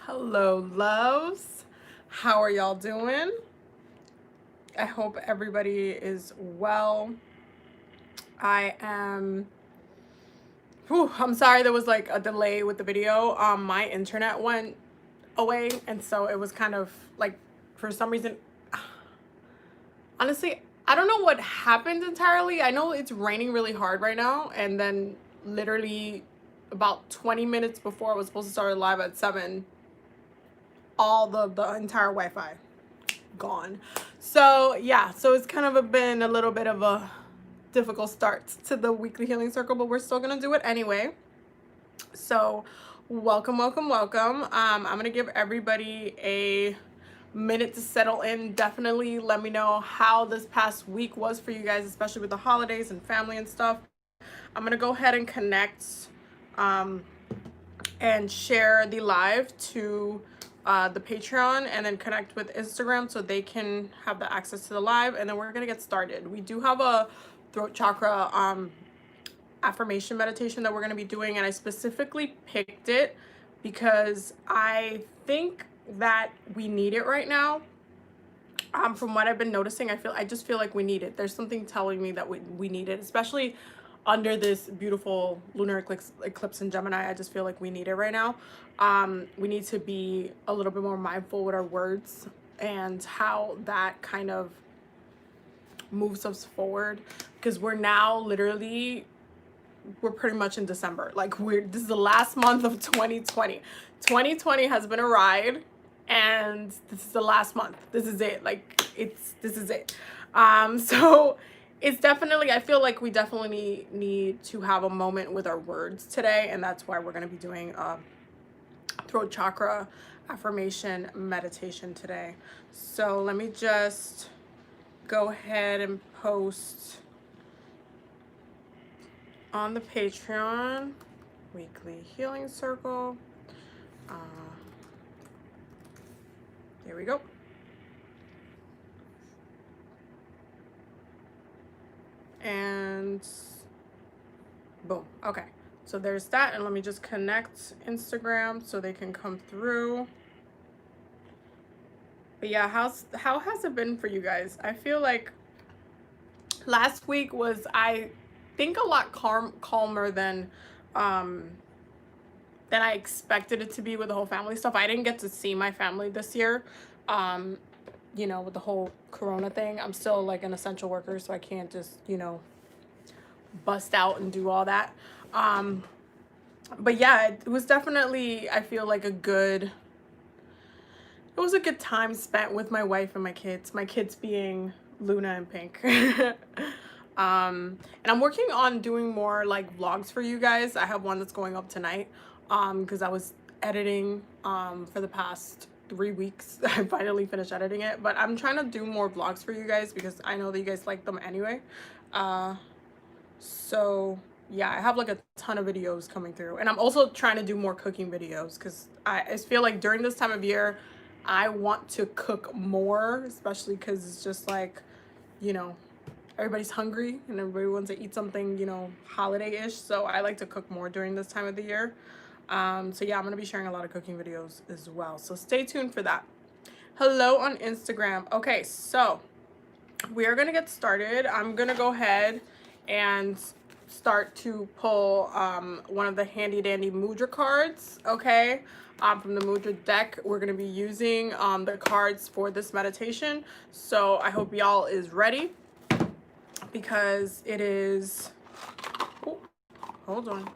Hello, loves. How are y'all doing? I hope everybody is well. I'm sorry there was like a delay with the video. My internet went away, and so it was kind of like, for some reason, honestly, I don't know what happened entirely. I know it's raining really hard right now, and then literally about 20 minutes before I was supposed to start live at 7, all the entire Wi-Fi gone. So yeah, so it's kind of been a little bit of a difficult start to the weekly healing circle, but we're still gonna do it anyway. So welcome. I'm gonna give everybody a minute to settle in. Definitely let me know how this past week was for you guys, especially with the holidays and family and stuff. I'm gonna go ahead and connect and share the live to the Patreon, and then connect with Instagram so they can have the access to the live, and then we're gonna get started. We do have a throat chakra affirmation meditation that we're gonna be doing, and I specifically picked it because I think that we need it right now. From what I've been noticing, I just feel like we need it. There's something telling me that we need it, especially under this beautiful lunar eclipse in Gemini. I just feel like we need it right now. We need to be a little bit more mindful with our words and how that kind of moves us forward, because we're now literally, we're pretty much in December. Like, this is the last month of 2020. 2020 has been a ride, and this is the last month. This is it. Like, this is it. So it's definitely, I feel like we definitely need to have a moment with our words today, and that's why we're going to be doing throat chakra affirmation meditation today. So let me just go ahead and post on the Patreon weekly healing circle. There we go. And boom. Okay, so there's that, and let me just connect Instagram so they can come through. But yeah, how has it been for you guys? I feel like last week was, I think, a lot calmer than I expected it to be with the whole family stuff. I didn't get to see my family this year, you know, with the whole corona thing. I'm still like an essential worker, so I can't just, you know, bust out and do all that. But yeah, it was definitely, I feel like, it was a good time spent with my wife and my kids being Luna and Pink. And I'm working on doing more like vlogs for you guys. I have one that's going up tonight, because I was editing for the past 3 weeks. I finally finished editing it, but I'm trying to do more vlogs for you guys because I know that you guys like them anyway. So yeah, I have like a ton of videos coming through, and I'm also trying to do more cooking videos because I feel like during this time of year I want to cook more, especially because it's just like, you know, everybody's hungry and everybody wants to eat something, you know, holiday-ish. So I like to cook more during this time of the year. So yeah, I'm gonna be sharing a lot of cooking videos as well, so stay tuned for that. Hello on Instagram. Okay, so we are gonna get started. I'm gonna go ahead and start to pull one of the handy dandy mudra cards. Okay, from the mudra deck. We're going to be using the cards for this meditation, so I hope y'all is ready, because it is, oh, hold on,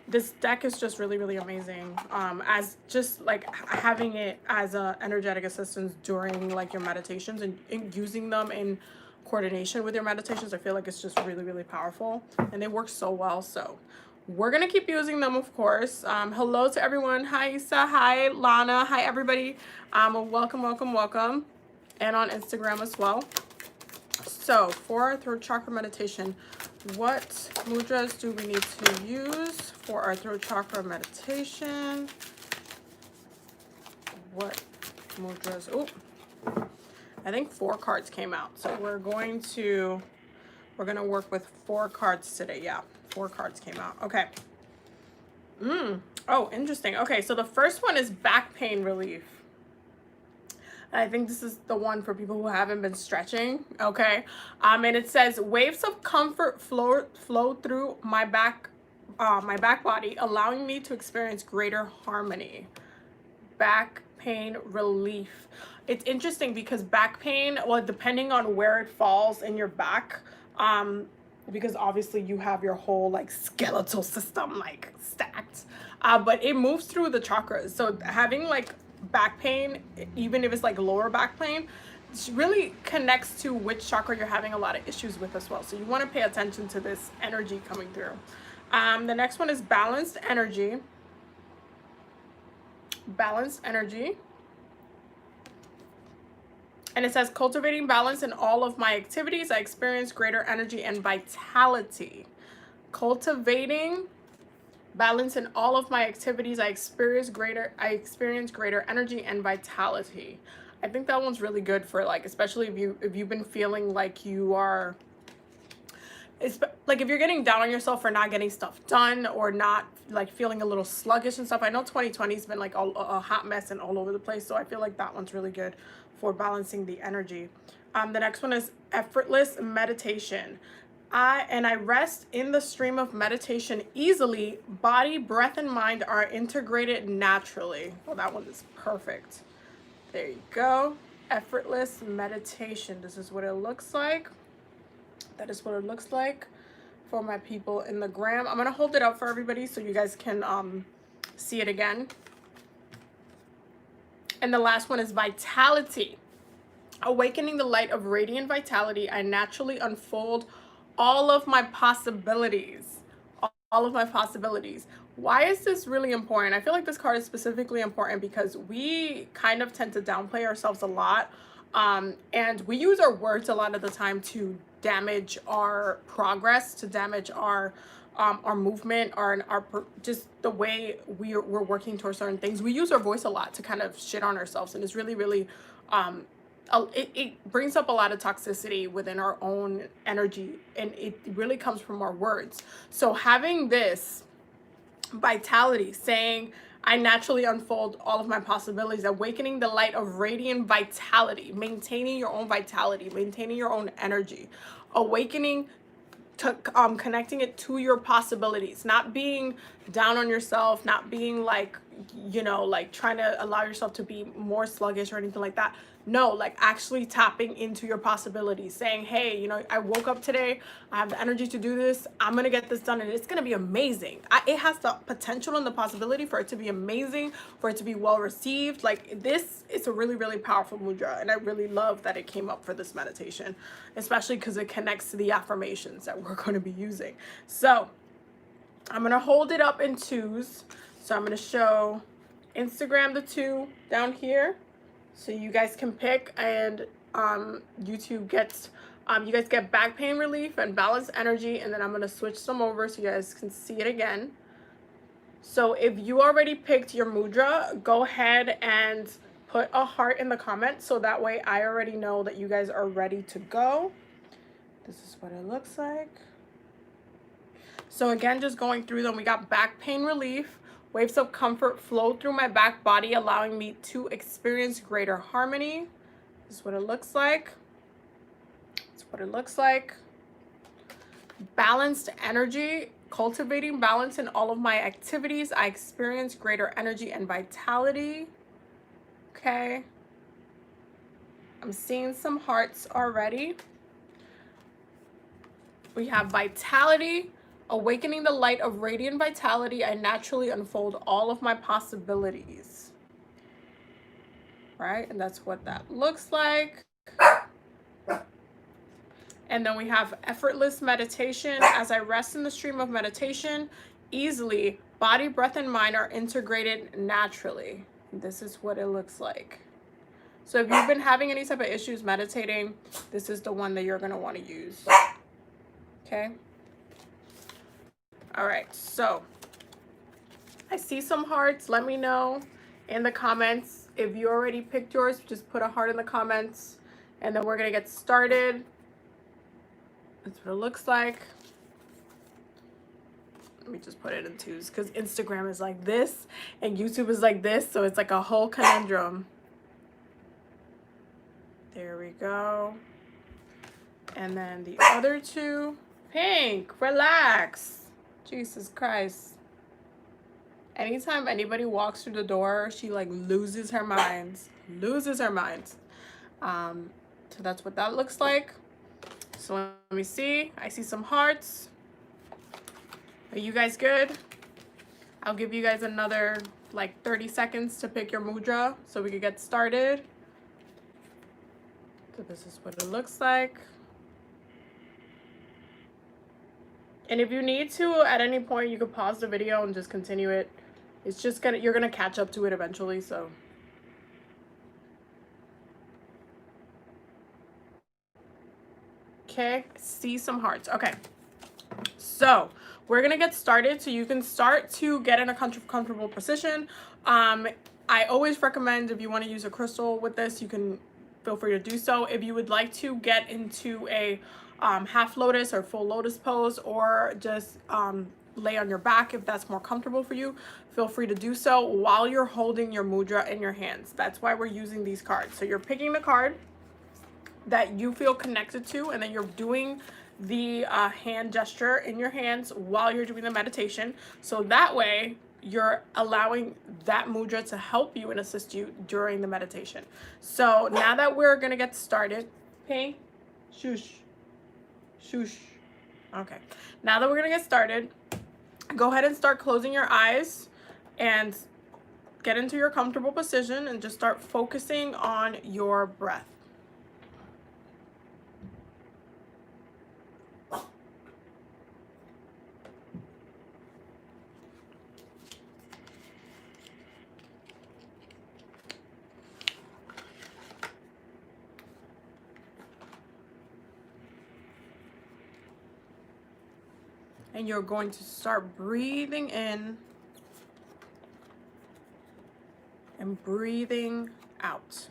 this deck is just really amazing, as just like having it as a energetic assistance during like your meditations, and using them in coordination with your meditations. I feel like it's just really powerful, and they work so well. So we're gonna keep using them, of course. Hello to everyone. Hi Issa, hi Lana, hi everybody. Welcome, and on Instagram as well. So for our throat chakra meditation, what mudras do we need to use for our throat chakra meditation? What mudras? Oh, I think 4 cards came out, so we're gonna work with 4 cards today. Yeah, 4 cards came out. Okay. Oh, interesting. Okay, so the first one is back pain relief. And I think this is the one for people who haven't been stretching. Okay. And it says waves of comfort flow through my back body, allowing me to experience greater harmony. Back pain relief. It's interesting because back pain, well, depending on where it falls in your back, because obviously you have your whole like skeletal system like stacked, but it moves through the chakras. So having like back pain, even if it's like lower back pain, it really connects to which chakra you're having a lot of issues with as well. So you want to pay attention to this energy coming through. The next one is balanced energy. Balanced energy. And it says cultivating balance in all of my activities, I experience greater energy and vitality. Cultivating balance in all of my activities, I experience greater energy and vitality. I think that one's really good for like, especially if you've been feeling like you are, it's like if you're getting down on yourself for not getting stuff done or not like feeling a little sluggish and stuff. I know 2020 has been like a hot mess and all over the place, so I feel like that one's really good for balancing the energy. The next one is effortless meditation. I rest in the stream of meditation easily. Body, breath, and mind are integrated naturally. Well, that one is perfect. There you go. Effortless meditation. This is what it looks like. That is what it looks like for my people in the gram. I'm gonna hold it up for everybody so you guys can see it again. And the last one is vitality. Awakening the light of radiant vitality, I naturally unfold all of my possibilities. All of my possibilities. Why is this really important? I feel like this card is specifically important because we kind of tend to downplay ourselves a lot. And we use our words a lot of the time to damage our progress, to damage our movement, just the way we're working towards certain things. We use our voice a lot to kind of shit on ourselves, and it's really, really it brings up a lot of toxicity within our own energy, and it really comes from our words. So having this vitality, saying I naturally unfold all of my possibilities, awakening the light of radiant vitality, maintaining your own vitality, maintaining your own energy, awakening to connecting it to your possibilities, not being down on yourself, not being like, you know, like trying to allow yourself to be more sluggish or anything like that. No, like actually tapping into your possibilities, saying, hey, you know, I woke up today, I have the energy to do this, I'm gonna get this done, and it's gonna be amazing. It has the potential and the possibility for it to be amazing, for it to be well received. Like this, it's a really, really powerful mudra, and I really love that it came up for this meditation, especially because it connects to the affirmations that we're going to be using. So I'm gonna hold it up in twos. So I'm gonna show Instagram the 2 down here, so you guys can pick, and YouTube gets you guys get back pain relief and balanced energy, and then I'm gonna switch them over so you guys can see it again. So if you already picked your mudra, go ahead and put a heart in the comments so that way I already know that you guys are ready to go. This is what it looks like. So again, just going through them, we got back pain relief. Waves of comfort flow through my back body, allowing me to experience greater harmony. This is what it looks like. That's what it looks like. Balanced energy. Cultivating balance in all of my activities, I experience greater energy and vitality. Okay. I'm seeing some hearts already. We have vitality. Awakening the light of radiant vitality, I naturally unfold all of my possibilities. Right? And that's what that looks like. And then we have effortless meditation. As I rest in the stream of meditation, easily, body, breath, and mind are integrated naturally. This is what it looks like. So if you've been having any type of issues meditating, this is the one that you're going to want to use. Okay? All right, so I see some hearts. Let me know in the comments if you already picked yours. Just put a heart in the comments, and then we're gonna get started. That's what it looks like. Let me just put it in twos because Instagram is like this and YouTube is like this, so it's like a whole conundrum. There we go. And then the other two, pink, relax. Jesus Christ. Anytime anybody walks through the door, she like loses her mind. Loses her mind. So that's what that looks like. So let me see. I see some hearts. Are you guys good? I'll give you guys another like 30 seconds to pick your mudra so we can get started. So this is what it looks like. And if you need to, at any point, you could pause the video and just continue it. It's just you're gonna catch up to it eventually, so. Okay, see some hearts. Okay, so we're gonna get started so you can start to get in a comfortable position. I always recommend, if you want to use a crystal with this, you can feel free to do so. If you would like to get into a half lotus or full lotus pose, or just lay on your back if that's more comfortable for you, feel free to do so while you're holding your mudra in your hands. That's why we're using these cards. So you're picking the card that you feel connected to, and then you're doing the hand gesture in your hands while you're doing the meditation. So that way you're allowing that mudra to help you and assist you during the meditation. So now that we're gonna get started, okay, shush, shush. Okay, now that we're gonna get started, go ahead and start closing your eyes and get into your comfortable position and just start focusing on your breath. And you're going to start breathing in and breathing out.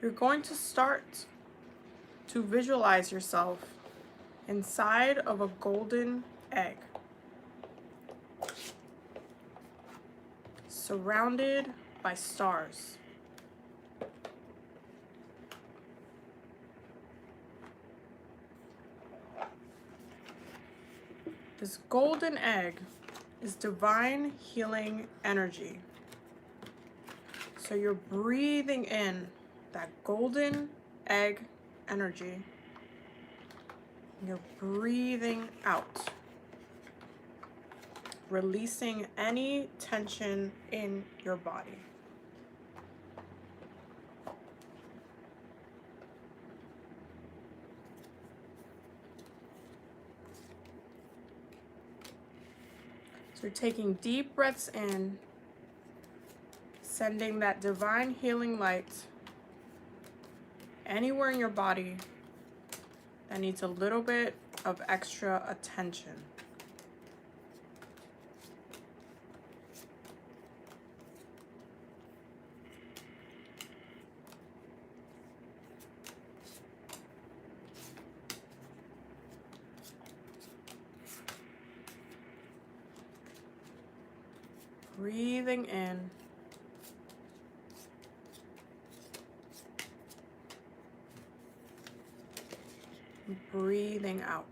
You're going to start to visualize yourself inside of a golden egg, surrounded by stars. This golden egg is divine healing energy. So you're breathing in that golden egg energy. You're breathing out, releasing any tension in your body. So you're taking deep breaths in, sending that divine healing light anywhere in your body that needs a little bit of extra attention. Breathing in. Breathing out.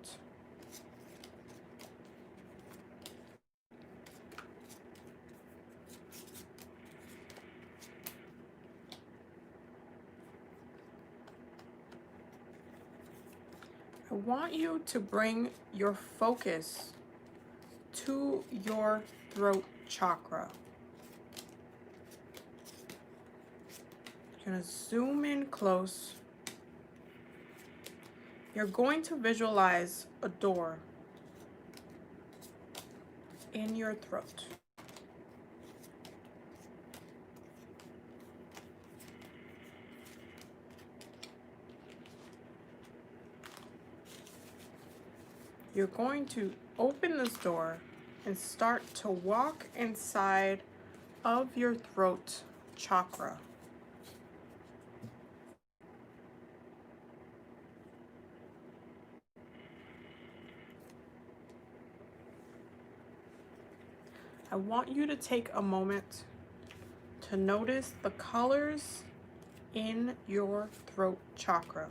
I want you to bring your focus to your throat chakra. You're going to zoom in close. You're going to visualize a door in your throat. You're going to open this door and start to walk inside of your throat chakra. I want you to take a moment to notice the colors in your throat chakra.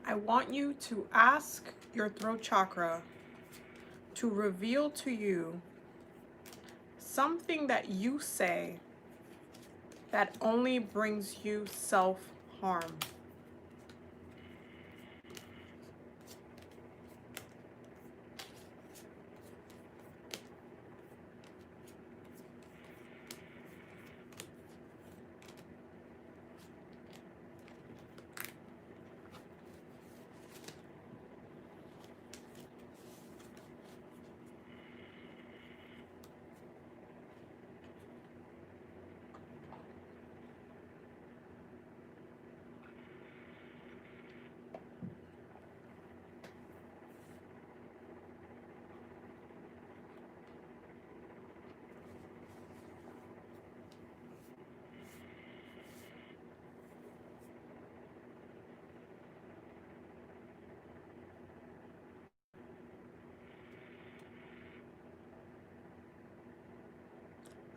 I want you to ask your throat chakra to reveal to you something that you say that only brings you self-harm.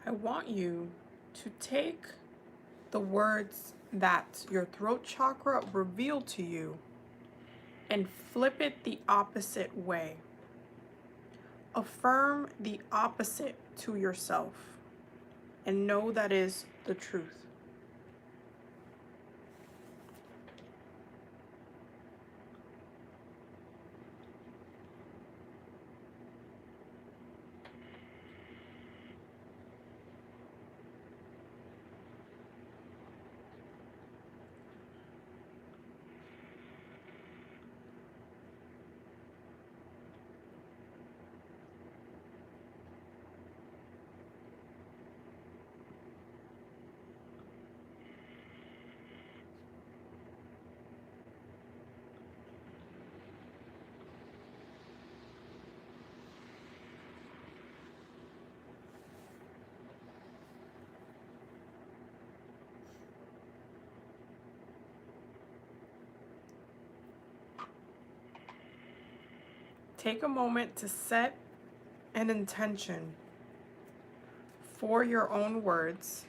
I want you to take the words that your throat chakra revealed to you and flip it the opposite way. Affirm the opposite to yourself and know that is the truth. Take a moment to set an intention for your own words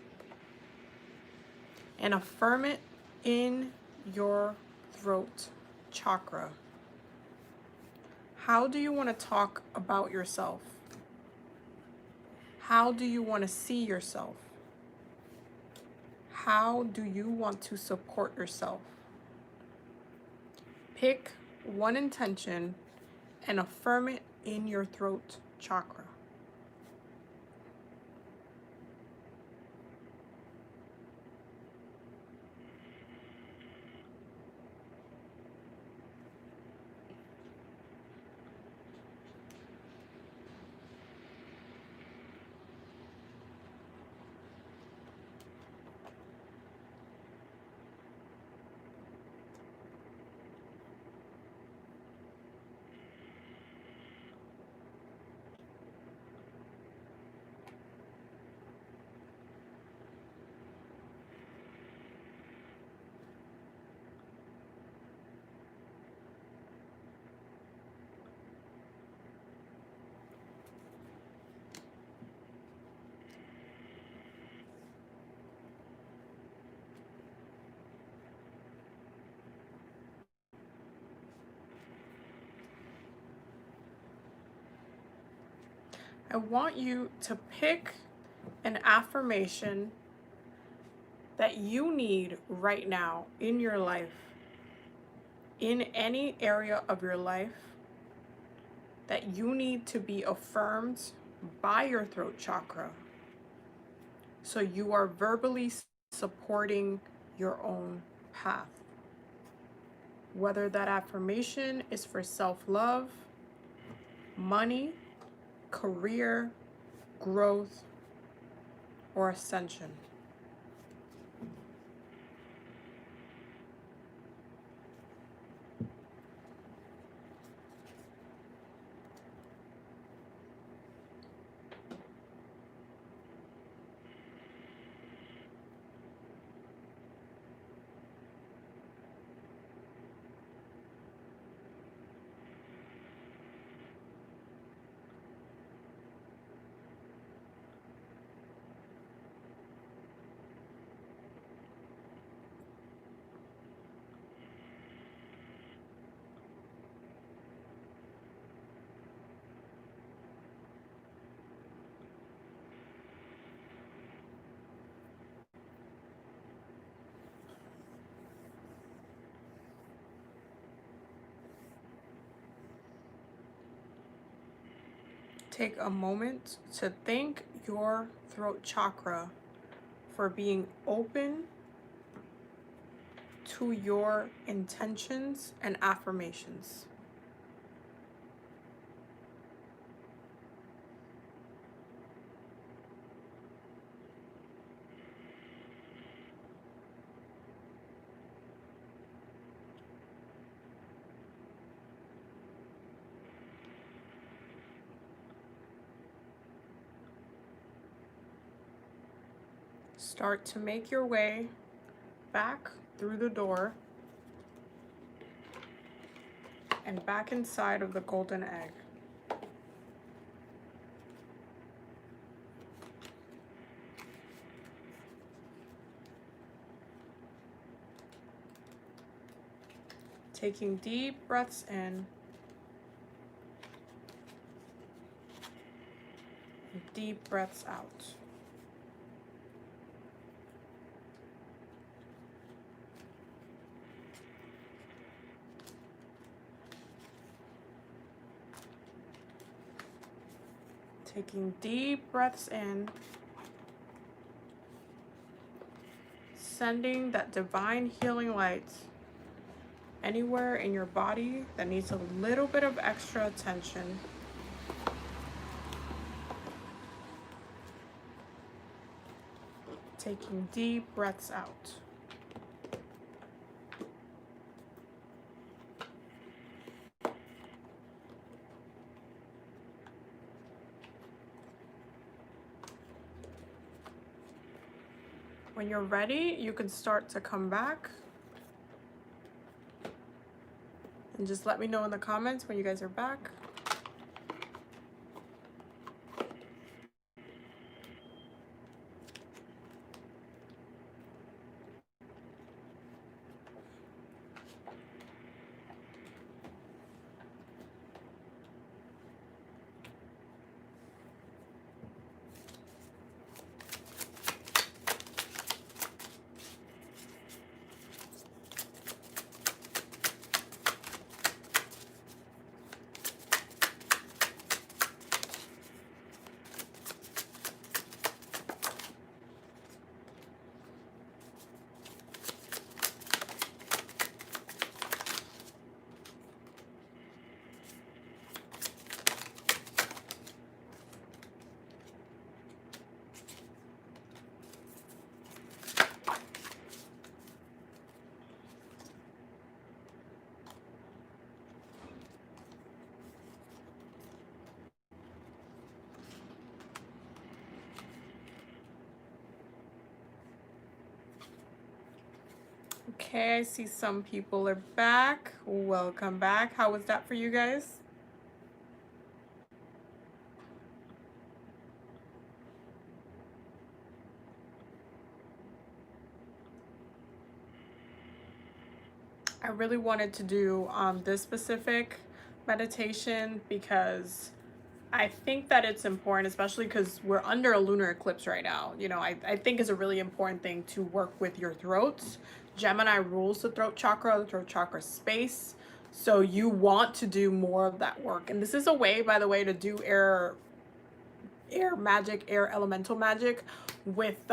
and affirm it in your throat chakra. How do you want to talk about yourself? How do you want to see yourself? How do you want to support yourself? Pick one intention and affirm it in your throat chakra. I want you to pick an affirmation that you need right now in your life, in any area of your life, that you need to be affirmed by your throat chakra. So you are verbally supporting your own path. Whether that affirmation is for self-love, money, career, growth, or ascension. Take a moment to thank your throat chakra for being open to your intentions and affirmations. Start to make your way back through the door and back inside of the golden egg. Taking deep breaths in and deep breaths out. Taking deep breaths in, sending that divine healing light anywhere in your body that needs a little bit of extra attention. Taking deep breaths out. When you're ready, you can start to come back. And just let me know in the comments when you guys are back. Okay, I see some people are back. Welcome back. How was that for you guys? I really wanted to do this specific meditation because I think that it's important, especially because we're under a lunar eclipse right now. You know, I think it's a really important thing to work with your throats. Gemini rules the throat chakra space. So you want to do more of that work. And this is a way, by the way, to do air magic, air elemental magic with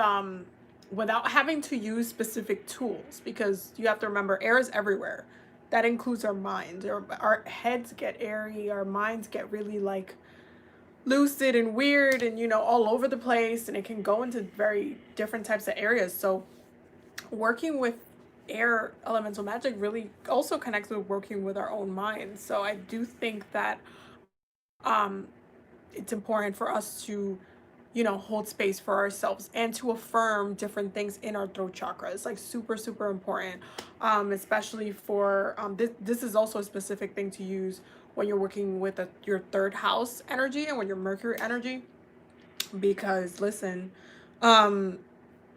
without having to use specific tools, because you have to remember air is everywhere. that includes our minds. Our heads get airy, our minds get really like lucid and weird and, you know, all over the place, and it can go into very different types of areas. So working with air elemental magic really also connects with working with our own minds. So I do think that um it's important for us to, you know, hold space for ourselves and to affirm different things in our throat chakra. It's like super, super important, especially for this is also a specific thing to use when you're working with your third house energy and when your Mercury energy. Because listen, um,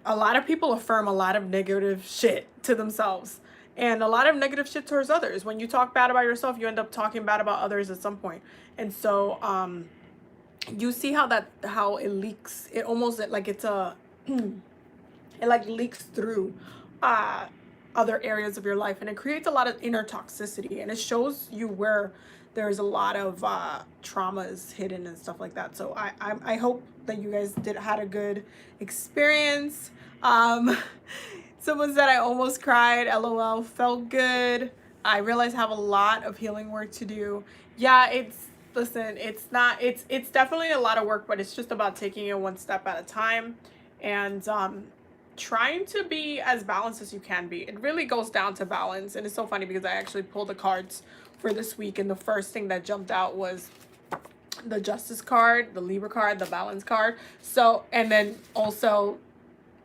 a lot of people affirm a lot of negative shit to themselves and a lot of negative shit towards others. When you talk bad about yourself, you end up talking bad about others at some point. And so you see how it leaks. It almost like it's a it like leaks through uh other areas of your life, and it creates a lot of inner toxicity, and it shows you where there's a lot of traumas hidden and stuff like that. So I hope that you guys had a good experience. um Someone said I almost cried, lol. Felt good. I realize I have a lot of healing work to do. Yeah, listen, it's definitely a lot of work, but it's just about taking it one step at a time, and trying to be as balanced as you can be. It really goes down to balance. And it's so funny because I actually pulled the cards for this week, and the first thing that jumped out was the Justice card, the Libra card, the Balance card. So, and then also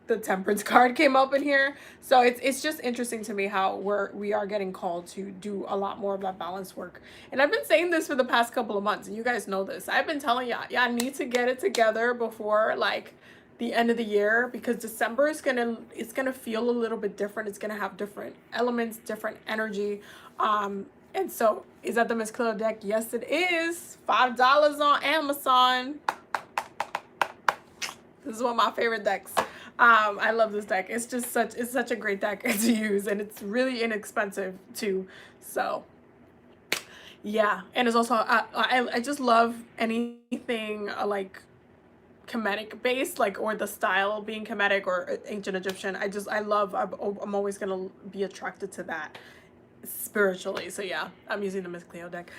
the Temperance card came up in here. So it's just interesting to me how we are getting called to do a lot more of that balance work. And I've been saying this for the past couple of months, and you guys know this. I've been telling y'all, I need to get it together before like the end of the year, because December it's gonna feel a little bit different. It's gonna have different elements, different energy. And so, is that the Miss Cleo deck? Yes, it is. $5 on Amazon. This is one of my favorite decks. I love this deck. It's such a great deck to use, and it's really inexpensive too. So yeah, and it's also I just love anything like Kemetic based, like, or the style being Kemetic or ancient Egyptian. I'm always gonna be attracted to that spiritually. So yeah, I'm using the Miss Cleo deck.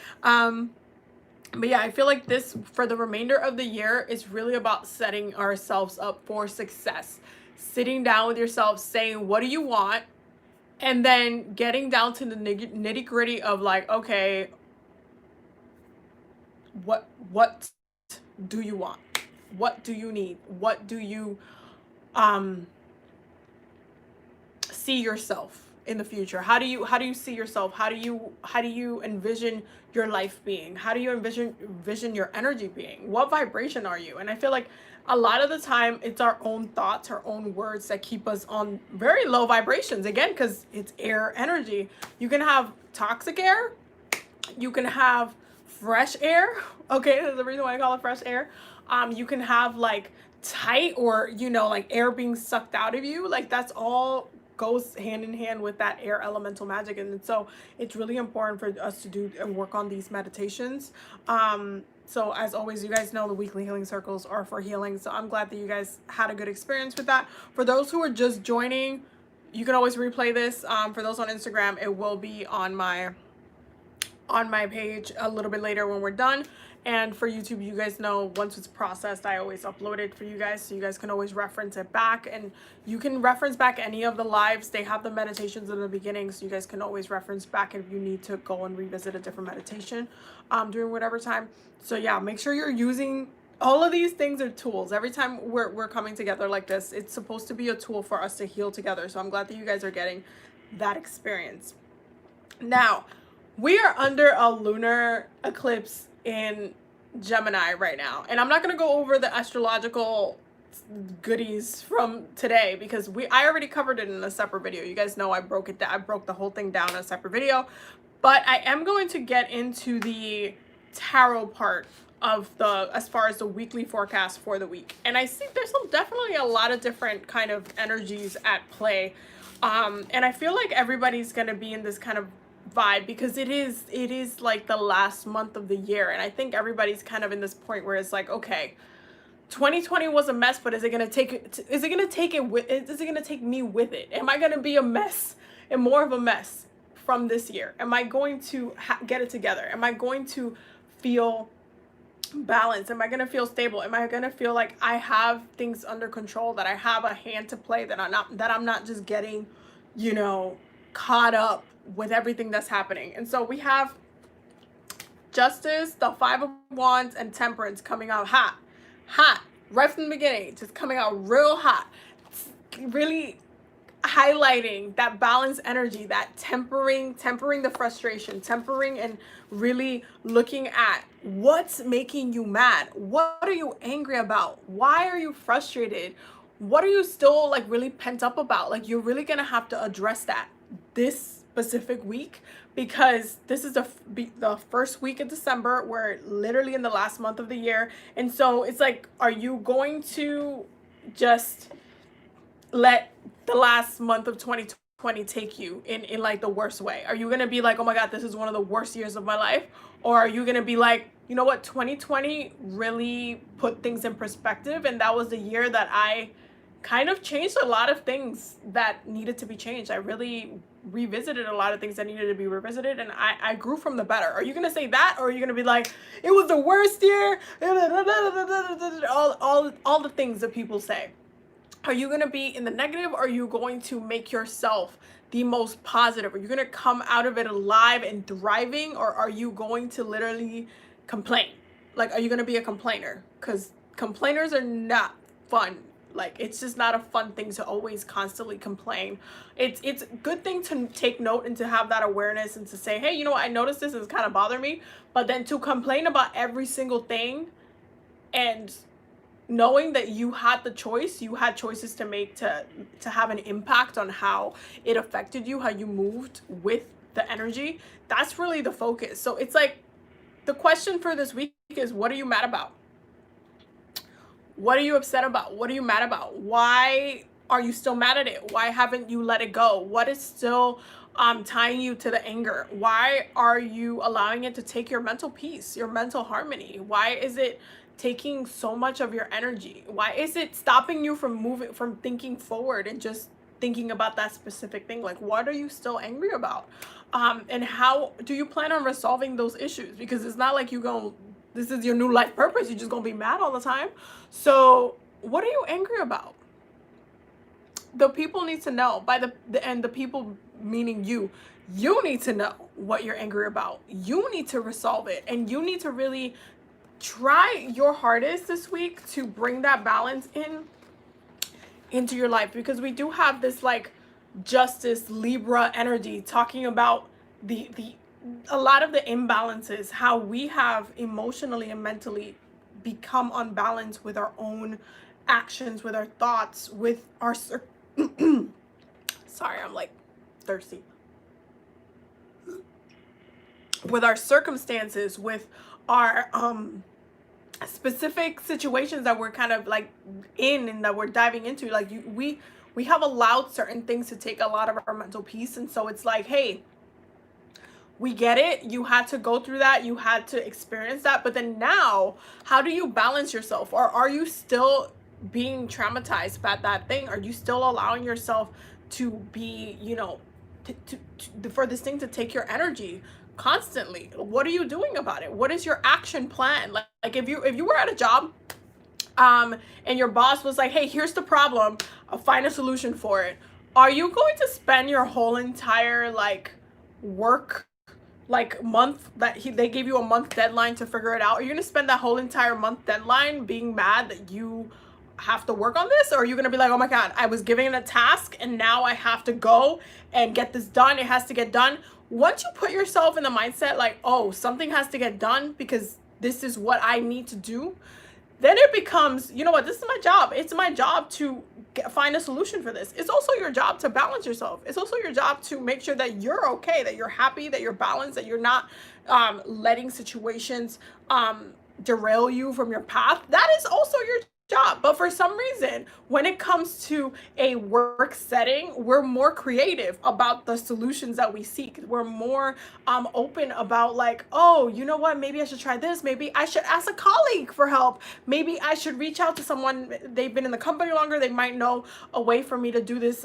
But yeah, I feel like this for the remainder of the year is really about setting ourselves up for success. Sitting down with yourself, saying, what do you want? And then getting down to the nitty gritty of like, okay, what do you want? What do you need? What do you see yourself in the future? How do you see yourself? How do you envision your life being? How do you envision your energy being? What vibration are you? And I feel like a lot of the time it's our own thoughts, our own words that keep us on very low vibrations, again, because it's air energy. You can have toxic air, you can have fresh air. Okay, there's the reason why I call it fresh air. You can have like tight, or, you know, like air being sucked out of you. Like that's all goes hand in hand with that air elemental magic. And so it's really important for us to do and work on these meditations. So as always, you guys know the weekly healing circles are for healing. So I'm glad that you guys had a good experience with that. For those who are just joining, you can always replay this. For those on Instagram, it will be on my page a little bit later when we're done. And for YouTube, you guys know once it's processed, I always upload it for you guys, so you guys can always reference it back. And you can reference back any of the lives. They have the meditations in the beginning, so you guys can always reference back if you need to go and revisit a different meditation during whatever time. So yeah, make sure you're using all of these things are tools. Every time we're coming together like this, it's supposed to be a tool for us to heal together. So I'm glad that you guys are getting that experience. Now, we are under a lunar eclipse in Gemini right now, and I'm not going to go over the astrological goodies from today because I already covered it in a separate video. You guys know I broke it down. I broke the whole thing down in a separate video, but I am going to get into the tarot part of as far as the weekly forecast for the week. And I think there's definitely a lot of different kind of energies at play, and I feel like everybody's going to be in this kind of vibe because it is like the last month of the year, and I think everybody's kind of in this point where it's like, okay, 2020 was a mess, but is it gonna take me with it? Am I gonna be a mess and more of a mess from this year? Am I going to get it together? Am I going to feel balanced? Am I going to feel stable? Am I going to feel like I have things under control, that I have a hand to play, that I'm not just getting, you know, caught up with everything that's happening? And so we have Justice, the Five of Wands, and Temperance coming out hot right from the beginning, just coming out real hot, really highlighting that balanced energy, that tempering the frustration, tempering, and really looking at what's making you mad. What are you angry about? Why are you frustrated? What are you still like really pent up about? Like, you're really gonna have to address that this specific week, because this is the first week of December. We're literally in the last month of the year. And so it's like, are you going to just let the last month of 2020 take you in like the worst way? Are you gonna be like, oh my God, this is one of the worst years of my life? Or are you gonna be like, you know what, 2020 really put things in perspective, and that was the year that I kind of changed a lot of things that needed to be changed. I really revisited a lot of things that needed to be revisited, and I grew from the better. Are you gonna say that, or are you gonna be like, it was the worst year, all the things that people say? Are you gonna be in the negative, or are you going to make yourself the most positive? Are you gonna come out of it alive and thriving, or are you going to literally complain? Like, are you gonna be a complainer? Because complainers are not fun. Like, it's just not a fun thing to always constantly complain. It's a good thing to take note and to have that awareness and to say, hey, you know what, I noticed this is kind of bothering me. But then to complain about every single thing, and knowing that you had the choice, you had choices to make to have an impact on how it affected you, how you moved with the energy, that's really the focus. So it's like, the question for this week is, what are you mad about? What are you upset about? What are you mad about? Why are you still mad at it? Why haven't you let it go? What is still tying you to the anger? Why are you allowing it to take your mental peace, your mental harmony? Why is it taking so much of your energy? Why is it stopping you from moving, from thinking forward and just thinking about that specific thing? Like, what are you still angry about? And how do you plan on resolving those issues? Because it's not like this is your new life purpose. You're just gonna be mad all the time. So what are you angry about? The people need to know. By the people meaning you need to know what you're angry about. You need to resolve it, and you need to really try your hardest this week to bring that balance into your life, because we do have this like Justice Libra energy talking about a lot of the imbalances, how we have emotionally and mentally become unbalanced with our own actions, with our thoughts, with our sorry, I'm like thirsty. With our circumstances, with our specific situations that we're kind of like in and that we're diving into. Like, we have allowed certain things to take a lot of our mental peace. And so it's like, hey, we get it. You had to go through that. You had to experience that. But then now, how do you balance yourself? Or are you still being traumatized by that thing? Are you still allowing yourself to be, you know, for this thing to take your energy constantly? What are you doing about it? What is your action plan? Like if you were at a job, and your boss was like, hey, here's the problem, I'll find a solution for it. Are you going to spend your whole entire like work like month that they gave you a month deadline to figure it out? Are you gonna spend that whole entire month deadline being mad that you have to work on this? Or are you gonna be like, oh my God, I was given a task and now I have to go and get this done, it has to get done? Once you put yourself in the mindset like, oh, something has to get done because this is what I need to do, then it becomes, you know what, this is my job. It's my job to find a solution for this. It's also your job to balance yourself. It's also your job to make sure that you're okay, that you're happy, that you're balanced, that you're not letting situations derail you from your path. That is also your job. But for some reason, when it comes to a work setting, we're more creative about the solutions that we seek. We're more open about like, oh, you know what, maybe I should try this. Maybe I should ask a colleague for help. Maybe I should reach out to someone. They've been in the company longer. They might know a way for me to do this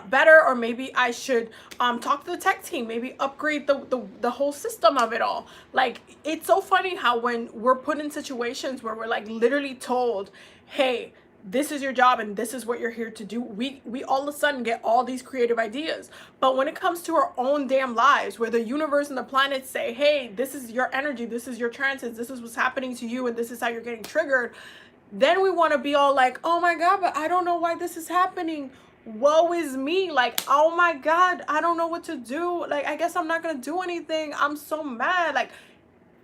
better, or maybe I should talk to the tech team, maybe upgrade the whole system of it all. Like, it's so funny how when we're put in situations where we're like literally told, hey, this is your job and this is what you're here to do, we all of a sudden get all these creative ideas. But when it comes to our own damn lives, where the universe and the planets say, hey, this is your energy, this is your transits, this is what's happening to you, and this is how you're getting triggered, then we want to be all like, oh my God, but I don't know why this is happening, woe is me, like, oh my God, I don't know what to do, like, I guess I'm not gonna do anything, I'm so mad. Like,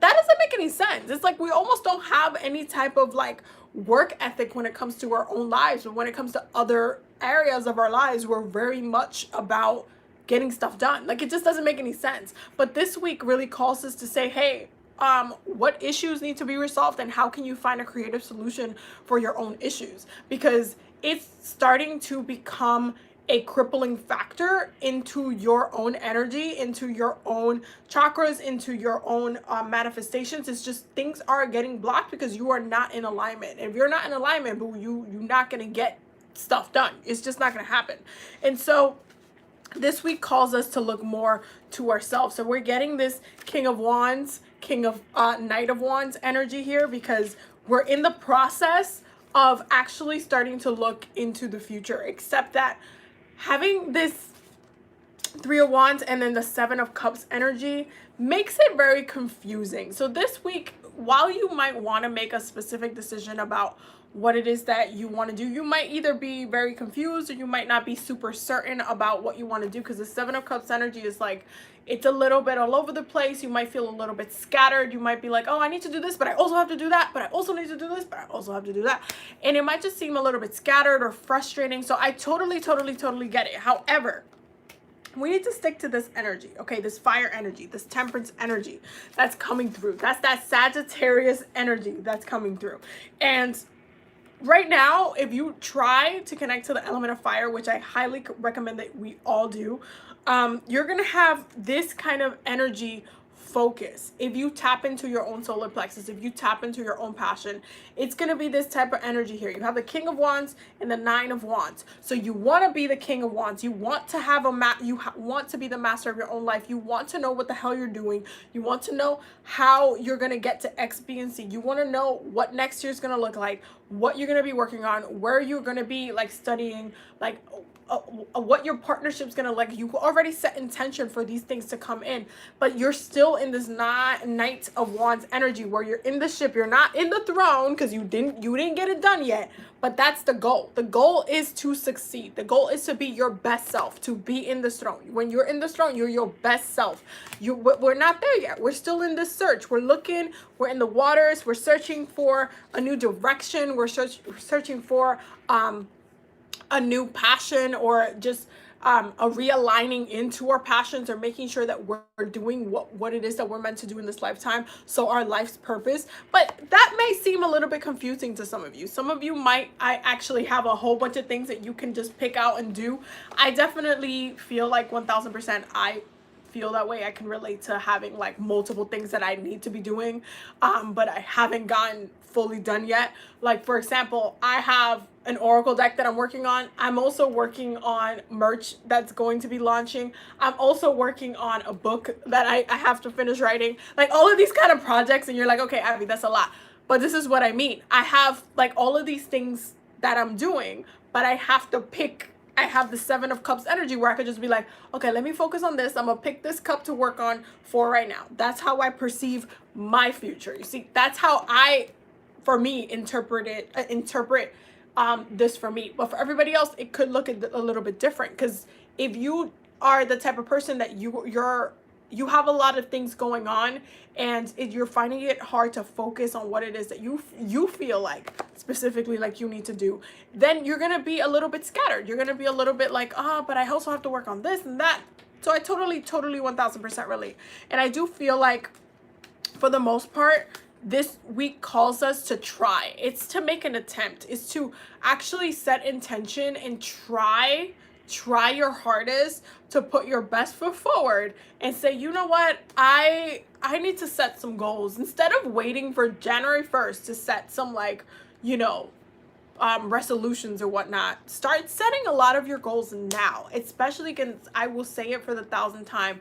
that doesn't make any sense. It's like we almost don't have any type of like work ethic when it comes to our own lives, but when it comes to other areas of our lives, we're very much about getting stuff done. Like, it just doesn't make any sense. But this week really calls us to say, hey, what issues need to be resolved, and how can you find a creative solution for your own issues? Because it's starting to become a crippling factor into your own energy, into your own chakras, into your own manifestations. It's just things are getting blocked because you are not in alignment. If you're not in alignment, boo, you're not gonna get stuff done. It's just not gonna happen. And so this week calls us to look more to ourselves. So we're getting this King of Wands, Knight of Wands energy here, because we're in the process of actually starting to look into the future, except that having this Three of Wands and then the Seven of Cups energy makes it very confusing. So this week, while you might want to make a specific decision about what it is that you want to do, you might either be very confused or you might not be super certain about what you want to do, because the Seven of Cups energy is like, it's a little bit all over the place. You might feel a little bit scattered. You might be like, oh, I need to do this, but I also have to do that, but I also need to do this, but I also have to do that. And it might just seem a little bit scattered or frustrating. So I totally get it. However, we need to stick to this energy, okay? This fire energy, this temperance energy that's coming through. That's that Sagittarius energy that's coming through. And right now, if you try to connect to the element of fire, which I highly recommend that we all do, you're going to have this kind of energy focus. If you tap into your own solar plexus, if you tap into your own passion, it's going to be this type of energy here. You have the King of Wands and the Nine of Wands. So you want to be the King of Wands. You want to have want to be the master of your own life. You want to know what the hell you're doing. You want to know how you're going to get to X, B, and C. You want to know what next year's going to look like, what you're going to be working on, where you're going to be like studying, like what your partnership's gonna like. You already set intention for these things to come in, but you're still in this Knight of Wands energy where you're in the ship. You're not in the throne because you didn't get it done yet, but that's the goal. The goal is to succeed. The goal is to be your best self, to be in the throne. When you're in the throne, you're your best self. We're not there yet. We're still in this search. We're looking, we're in the waters, we're searching for a new direction. We're searching for a new passion, or just a realigning into our passions, or making sure that we're doing what it is that we're meant to do in this lifetime, so our life's purpose. But that may seem a little bit confusing to some of you. Some of you might actually have a whole bunch of things that you can just pick out and do. I definitely feel like 1000% I feel that way. I can relate to having like multiple things that I need to be doing, but I haven't gotten fully done yet. Like, for example, I have an oracle deck that I'm working on. I'm also working on merch that's going to be launching. I'm also working on a book that I have to finish writing. Like, all of these kind of projects, and you're like, okay, Abby, that's a lot. But this is what I mean. I have like all of these things that I'm doing, but I have to pick. I have the Seven of Cups energy where I could just be like, okay, let me focus on this. I'm gonna pick this cup to work on for right now. That's how I perceive my future. You see, that's how I, for me, interpret this for me. But for everybody else, it could look a little bit different, because if you are the type of person that you have a lot of things going on, and you're finding it hard to focus on what it is that you feel like specifically like you need to do, then you're gonna be a little bit scattered. You're gonna be a little bit like, but I also have to work on this and that. So I totally 1000% relate. And I do feel like, for the most part, this week calls us to try. It's to make an attempt. It's to actually set intention and try your hardest to put your best foot forward and say, you know what, I need to set some goals, instead of waiting for January 1st to set some, like, you know, resolutions or whatnot, start setting a lot of your goals now, especially because I will say it for the 1,000th time.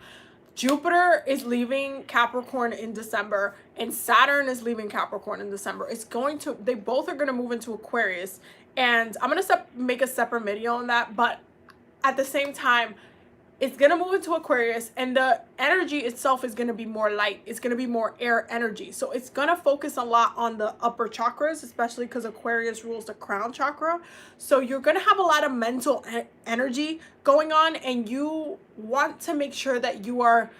Jupiter is leaving Capricorn in December and Saturn is leaving Capricorn in December. They both are going to move into Aquarius, and I'm going to make a separate video on that. But at the same time, it's going to move into Aquarius, and the energy itself is going to be more light. It's going to be more air energy. So it's going to focus a lot on the upper chakras, especially because Aquarius rules the crown chakra. So you're going to have a lot of mental energy going on, and you want to make sure that you are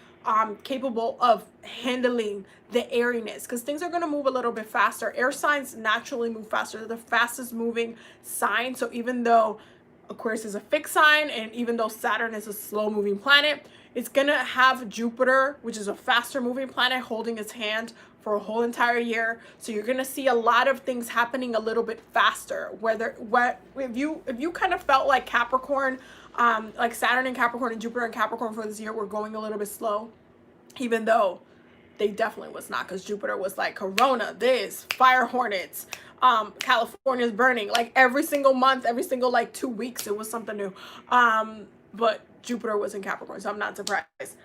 capable of handling the airiness, because things are going to move a little bit faster. Air signs naturally move faster. They're the fastest moving sign. So even though Aquarius is a fixed sign, and even though Saturn is a slow moving planet, it's gonna have Jupiter, which is a faster moving planet, holding its hand for a whole entire year. So you're gonna see a lot of things happening a little bit faster. If you kind of felt like Capricorn, like Saturn and Capricorn and Jupiter and Capricorn for this year were going a little bit slow, even though they definitely was not, because Jupiter was like Corona, this, fire hornets, California's burning, like every single month, every single like 2 weeks, it was something new. But Jupiter was in Capricorn, so I'm not surprised.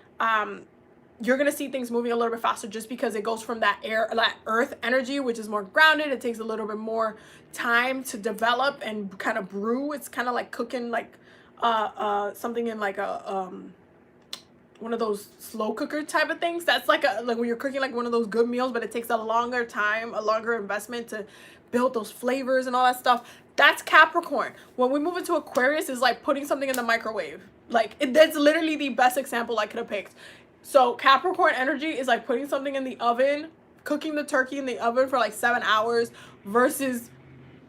You're gonna see things moving a little bit faster just because it goes from that earth energy, which is more grounded. It takes a little bit more time to develop and kind of brew. It's kind of like cooking like something in like a one of those slow cooker type of things. That's like when you're cooking like one of those good meals, but it takes a longer time, a longer investment to build those flavors and all that stuff. That's Capricorn. When we move into Aquarius, is like putting something in the microwave. Like that's literally the best example I could have picked. So Capricorn energy is like putting something in the oven, cooking the turkey in the oven for like 7 hours, versus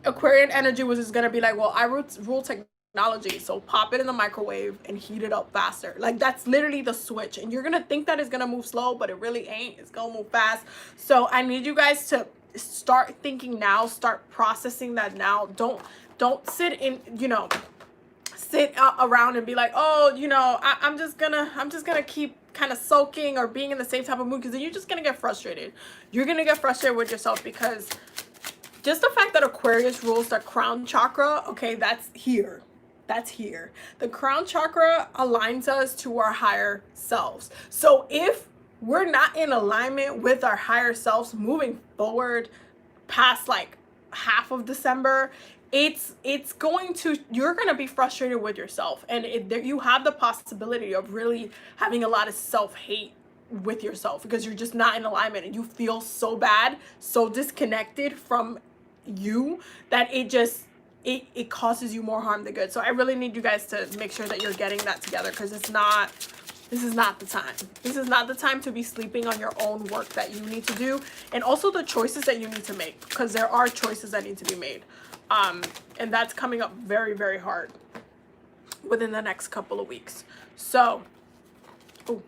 Aquarian energy, which is gonna be like, well, I rule technology, so pop it in the microwave and heat it up faster. Like that's literally the switch, and you're gonna think that it's gonna move slow, but it really ain't. It's gonna move fast. So I need you guys to start thinking now, start processing that now. Don't sit in, sit around and be like, oh, I'm just gonna keep kind of sulking or being in the same type of mood, because then you're just gonna get frustrated. You're gonna get frustrated with yourself, because just the fact that Aquarius rules the crown chakra, okay, that's here. That's here. The crown chakra aligns us to our higher selves. So if we're not in alignment with our higher selves moving forward past like half of December, you're going to be frustrated with yourself, and you have the possibility of really having a lot of self-hate with yourself, because you're just not in alignment and you feel so bad, so disconnected from you, that it causes you more harm than good. So I really need you guys to make sure that you're getting that together, because this is not the time. This is not the time to be sleeping on your own work that you need to do, and also the choices that you need to make, because there are choices that need to be made. And that's coming up very, very hard within the next couple of weeks. So, oh,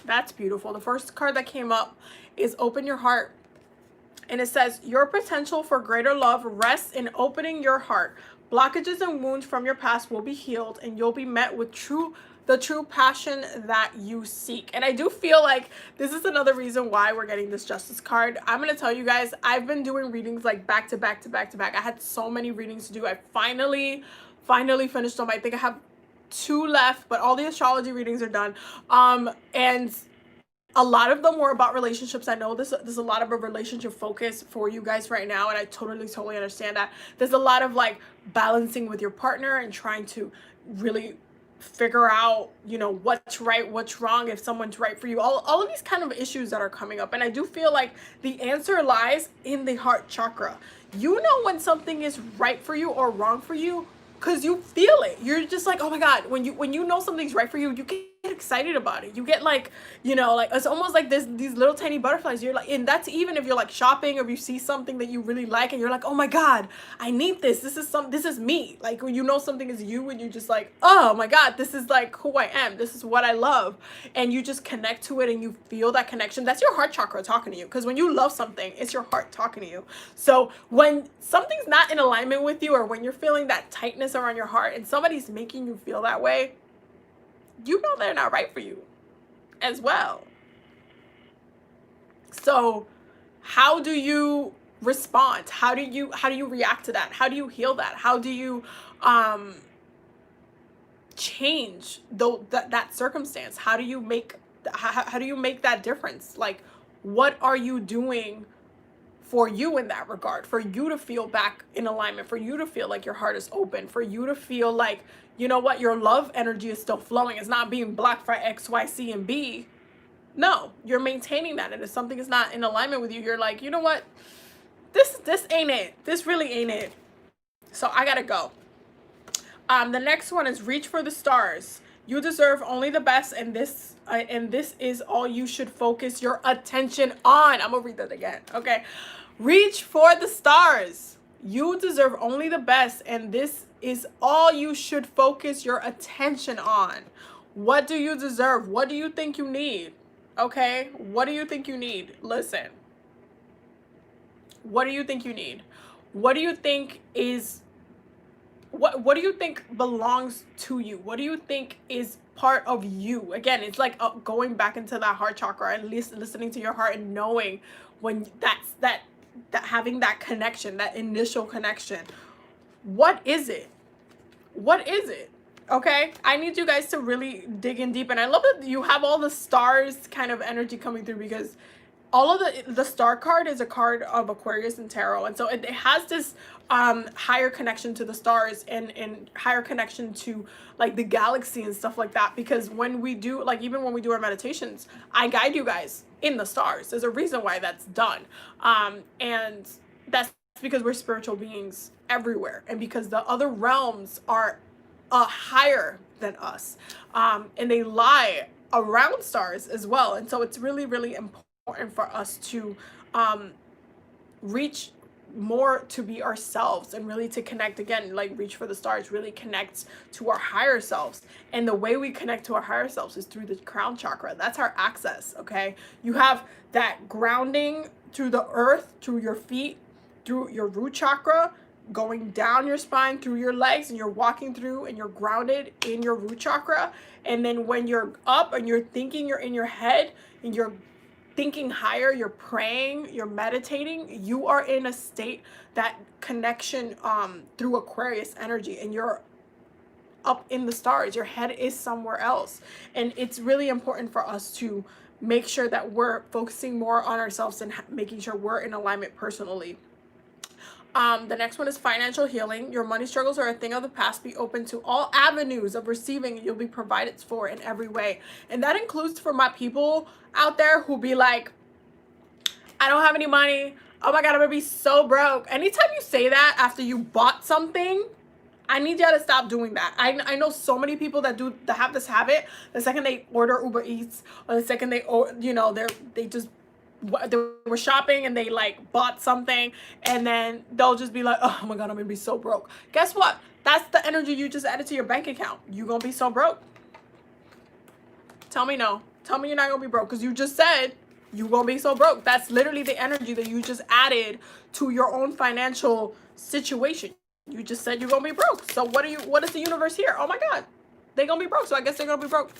that's beautiful. The first card that came up is Open Your Heart. And it says, your potential for greater love rests in opening your heart. Blockages and wounds from your past will be healed, and you'll be met with the true passion that you seek. And I do feel like this is another reason why we're getting this Justice card. I'm going to tell you guys, I've been doing readings like back to back to back to back. I had so many readings to do. I finally finished them. I think I have 2 left, but all the astrology readings are done. And a lot of them were about relationships. I know there's a lot of a relationship focus for you guys right now, and I totally understand that. There's a lot of like balancing with your partner and trying to really figure out, what's right, what's wrong, if someone's right for you. All of these kind of issues that are coming up. And I do feel like the answer lies in the heart chakra. You know when something is right for you or wrong for you, because you feel it. You're just like, oh my God, when you know something's right for you, you get excited about it. You get like, like it's almost like these little tiny butterflies. You're like, and that's even if you're like shopping, or if you see something that you really like and you're like, oh my God, I need this. This is me. Like when you know something is you, and you're just like, oh my God, this is like who I am. This is what I love. And you just connect to it and you feel that connection. That's your heart chakra talking to you. Because when you love something, it's your heart talking to you. So when something's not in alignment with you, or when you're feeling that tightness around your heart and somebody's making you feel that way, you know they're not right for you as well. So how do you respond? How do you react to that? How do you heal that? How do you um change that circumstance? How do you make how do you make that difference? Like, what are you doing for you in that regard, for you to feel back in alignment, for you to feel like your heart is open, for you to feel like, you know what, your love energy is still flowing, it's not being blocked by X, Y, C, and B. No, you're maintaining that. And if something is not in alignment with you, you're like, you know what, this ain't it, this really ain't it, so I gotta go. The next one is reach for the stars. You deserve only the best, and this is all you should focus your attention on. I'm gonna read that again. Okay, reach for the stars. You deserve only the best, and this is all you should focus your attention on. What do you deserve? What do you think you need? Okay, what do you think you need? Listen. What do you think you need? What do you think is what do you think belongs to you? What do you think is part of you? Again, it's like going back into that heart chakra and listening to your heart and knowing when that having that connection, that initial connection. What is it? What is it? Okay, I need you guys to really dig in deep. And I love that you have all the stars kind of energy coming through, because all of the star card is a card of Aquarius and tarot, and so it has this higher connection to the stars and higher connection to like the galaxy and stuff like that. Because when we do, like, even when we do our meditations, I guide you guys in the stars. There's a reason why that's done, and that's because we're spiritual beings everywhere, and because the other realms are higher than us, and they lie around stars as well. And so it's really, really important for us to reach more to be ourselves, and really to connect, again, like reach for the stars, really connect to our higher selves. And the way we connect to our higher selves is through the crown chakra. That's our access. Okay, you have that grounding through the earth, through your feet, through your root chakra, going down your spine, through your legs, and you're walking through and you're grounded in your root chakra. And then when you're up and you're thinking, you're in your head and you're thinking higher, you're praying, you're meditating, you are in a state, that connection through Aquarius energy, and you're up in the stars. Your head is somewhere else. And it's really important for us to make sure that we're focusing more on ourselves and making sure we're in alignment personally. The next one is financial healing. Your money struggles are a thing of the past. Be open to all avenues of receiving. You'll be provided for in every way. And that includes for my people out there who be like, I don't have any money. Oh my God, I'm gonna be so broke. Anytime you say that after you bought something, I need y'all to stop doing that. I know so many people that have this habit. The second they order Uber Eats, or the second they were shopping and they like bought something, and then they'll just be like, oh my God, I'm gonna be so broke. Guess what? That's the energy you just added to your bank account. You gonna be so broke. Tell me no. Tell me you're not gonna be broke, because you just said you gonna be so broke. That's literally the energy that you just added to your own financial situation. You just said you're gonna be broke. So what is the universe here? Oh my God, they gonna be broke, so I guess they're gonna be broke.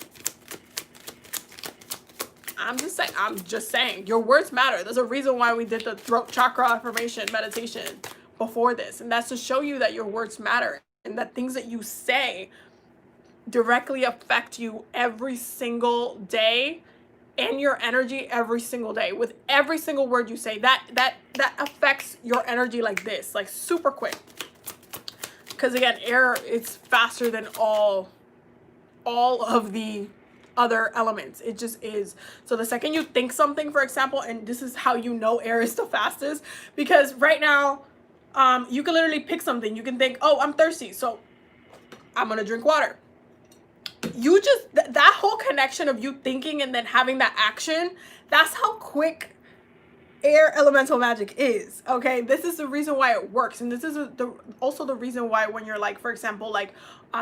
I'm just saying, your words matter. There's a reason why we did the throat chakra affirmation meditation before this. And that's to show you that your words matter, and that things that you say directly affect you every single day, and your energy every single day. With every single word you say, that affects your energy like this, like super quick. Because again, air is faster than all of the other elements. It just is. So the second you think something, for example, and this is how you know air is the fastest, because right now you can literally pick something. You can think, oh, I'm thirsty, so I'm gonna drink water. You just that whole connection of you thinking and then having that action, that's how quick air elemental magic is. Okay, this is the reason why it works. And this is also the reason why when you're like, for example, like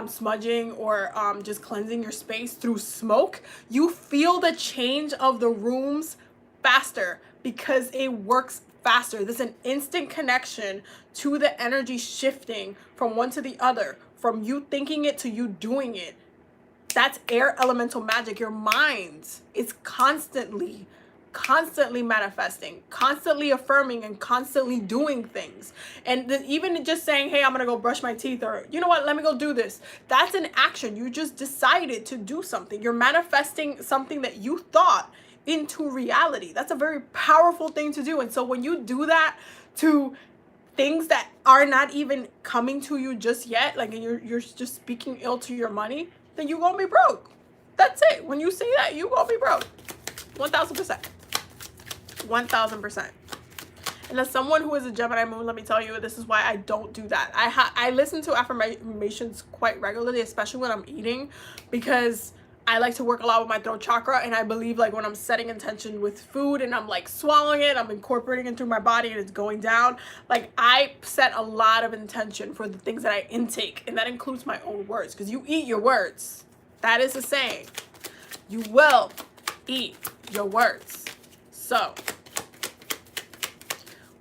smudging or just cleansing your space through smoke, you feel the change of the rooms faster, because it works faster. There's an instant connection to the energy shifting from one to the other, from you thinking it to you doing it. That's air elemental magic. Your mind is constantly constantly manifesting, constantly affirming, and constantly doing things. And even just saying, hey, I'm gonna go brush my teeth, or you know what, let me go do this. That's an action. You just decided to do something. You're manifesting something that you thought into reality. That's a very powerful thing to do. And so when you do that to things that are not even coming to you just yet, like you're just speaking ill to your money, then you're gonna be broke. That's it. When you say that, you're gonna be broke. 1000%. 1000%. And as someone who is a Gemini moon, let me tell you, this is why I don't do that. I listen to affirmations quite regularly, especially when I'm eating, because I like to work a lot with my throat chakra, and I believe like when I'm setting intention with food and I'm like swallowing it, I'm incorporating it through my body and it's going down, like I set a lot of intention for the things that I intake, and that includes my own words, because you eat your words. That is a saying. You will eat your words. So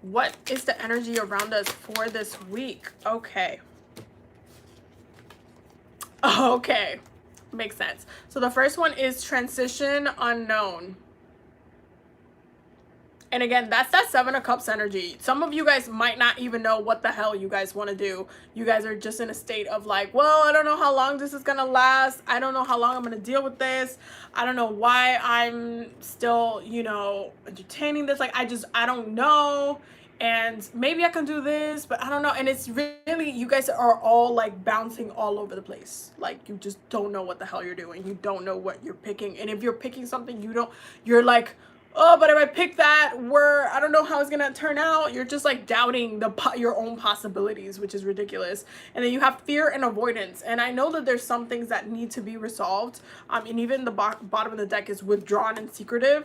what is the energy around us for this week? Okay. Makes sense. So the first one is transition unknown. And again, that's that Seven of Cups energy. Some of you guys might not even know what the hell you guys want to do. You guys are just in a state of like, well, I don't know how long this is going to last. I don't know how long I'm going to deal with this. I don't know why I'm still, you know, entertaining this. Like, I don't know. And maybe I can do this, but I don't know. And it's really, you guys are all like bouncing all over the place. Like, you just don't know what the hell you're doing. You don't know what you're picking. And if you're picking something, you're like, oh, but if I pick that, I don't know how it's gonna turn out. You're just like doubting your own possibilities, which is ridiculous. And then you have fear and avoidance. And I know that there's some things that need to be resolved. And even the bottom of the deck is withdrawn and secretive.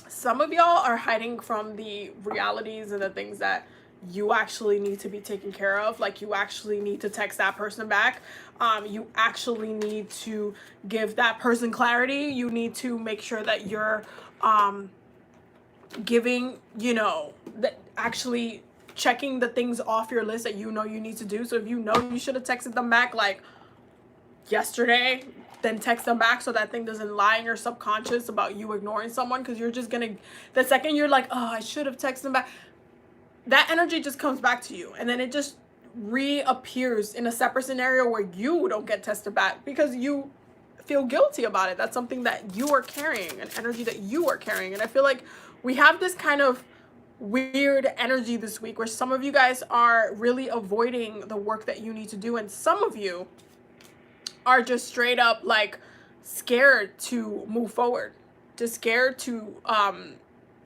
Some of y'all are hiding from the realities and the things that you actually need to be taken care of. Like, you actually need to text that person back. You actually need to give that person clarity. You need to make sure that you're giving, you know, that actually checking the things off your list that you know you need to do. So if you know you should have texted them back like yesterday, then text them back so that thing doesn't lie in your subconscious about you ignoring someone, because you're just gonna, the second you're like, oh, I should have texted them back, that energy just comes back to you, and then it just reappears in a separate scenario where you don't get tested back because you feel guilty about it. That's something that you are carrying, an energy that you are carrying. And I feel like we have this kind of weird energy this week where some of you guys are really avoiding the work that you need to do, and some of you are just straight up like scared to move forward, just scared to